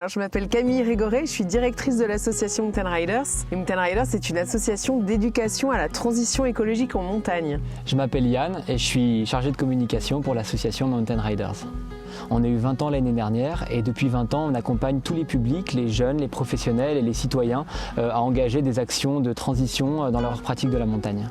Alors, je m'appelle Camille Régoré, je suis directrice de l'association Mountain Riders. Et Mountain Riders, c'est une association d'éducation à la transition écologique en montagne. Je m'appelle Yann et je suis chargé de communication pour l'association Mountain Riders. On a eu 20 ans l'année dernière et depuis 20 ans, on accompagne tous les publics, les jeunes, les professionnels et les citoyens à engager des actions de transition dans leur pratique de la montagne.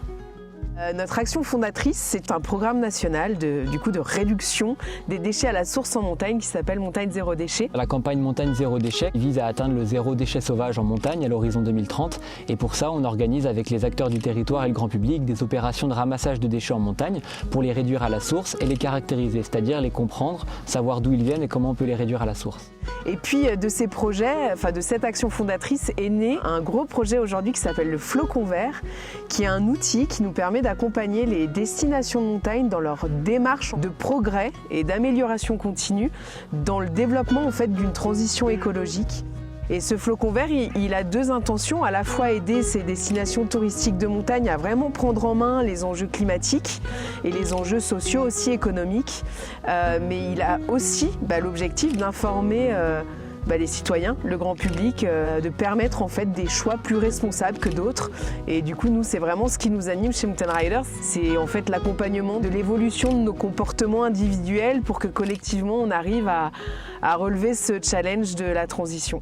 Notre action fondatrice, c'est un programme national de réduction des déchets à la source en montagne qui s'appelle Montagne Zéro Déchet. La campagne Montagne Zéro Déchet vise à atteindre le zéro déchet sauvage en montagne à l'horizon 2030 et pour ça, on organise avec les acteurs du territoire et le grand public des opérations de ramassage de déchets en montagne pour les réduire à la source et les caractériser, c'est-à-dire les comprendre, savoir d'où ils viennent et comment on peut les réduire à la source. Et puis de ces projets, de cette action fondatrice est né un gros projet aujourd'hui qui s'appelle le Flocon Vert, qui est un outil qui nous permet d'accompagner les destinations de montagne dans leur démarche de progrès et d'amélioration continue dans le développement d'une transition écologique. Et ce flocon vert, il a deux intentions, à la fois aider ces destinations touristiques de montagne à vraiment prendre en main les enjeux climatiques et les enjeux sociaux aussi économiques, mais il a aussi l'objectif d'informer les citoyens, le grand public, de permettre des choix plus responsables que d'autres. Et du coup, nous, c'est vraiment ce qui nous anime chez Mountain Riders, c'est l'accompagnement de l'évolution de nos comportements individuels pour que collectivement, on arrive à relever ce challenge de la transition.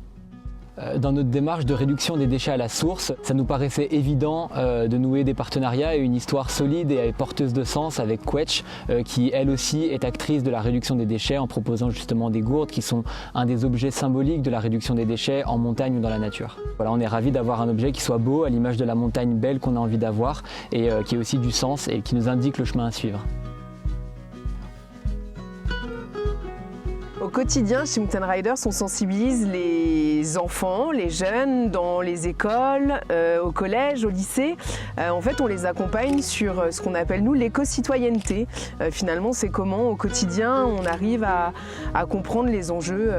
Dans notre démarche de réduction des déchets à la source, ça nous paraissait évident de nouer des partenariats et une histoire solide et porteuse de sens avec Quetch, qui elle aussi est actrice de la réduction des déchets en proposant justement des gourdes qui sont un des objets symboliques de la réduction des déchets en montagne ou dans la nature. Voilà, on est ravis d'avoir un objet qui soit beau, à l'image de la montagne belle qu'on a envie d'avoir et qui ait aussi du sens et qui nous indique le chemin à suivre. Au quotidien, chez Mountain Riders, on sensibilise les enfants, les jeunes, dans les écoles, au collège, au lycée. On les accompagne sur ce qu'on appelle, nous, l'éco-citoyenneté. Finalement, c'est comment, au quotidien, on arrive à comprendre les enjeux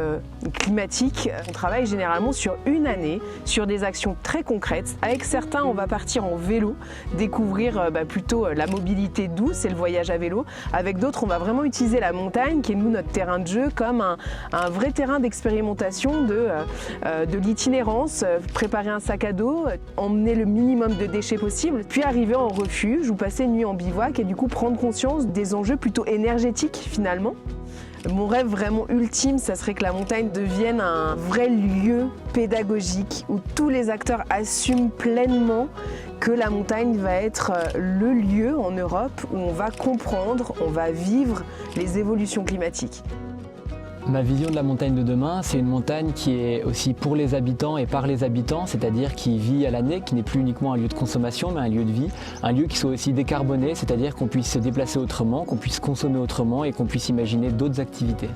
climatiques. On travaille généralement sur une année, sur des actions très concrètes. Avec certains, on va partir en vélo, découvrir plutôt la mobilité douce et le voyage à vélo. Avec d'autres, on va vraiment utiliser la montagne, qui est, nous, notre terrain de jeu, comme un vrai terrain d'expérimentation de l'itinérance, préparer un sac à dos, emmener le minimum de déchets possible, puis arriver en refuge ou passer une nuit en bivouac et du coup prendre conscience des enjeux plutôt énergétiques finalement. Mon rêve vraiment ultime, ça serait que la montagne devienne un vrai lieu pédagogique où tous les acteurs assument pleinement que la montagne va être le lieu en Europe où on va comprendre, on va vivre les évolutions climatiques. Ma vision de la montagne de demain, c'est une montagne qui est aussi pour les habitants et par les habitants, c'est-à-dire qui vit à l'année, qui n'est plus uniquement un lieu de consommation, mais un lieu de vie, un lieu qui soit aussi décarboné, c'est-à-dire qu'on puisse se déplacer autrement, qu'on puisse consommer autrement et qu'on puisse imaginer d'autres activités.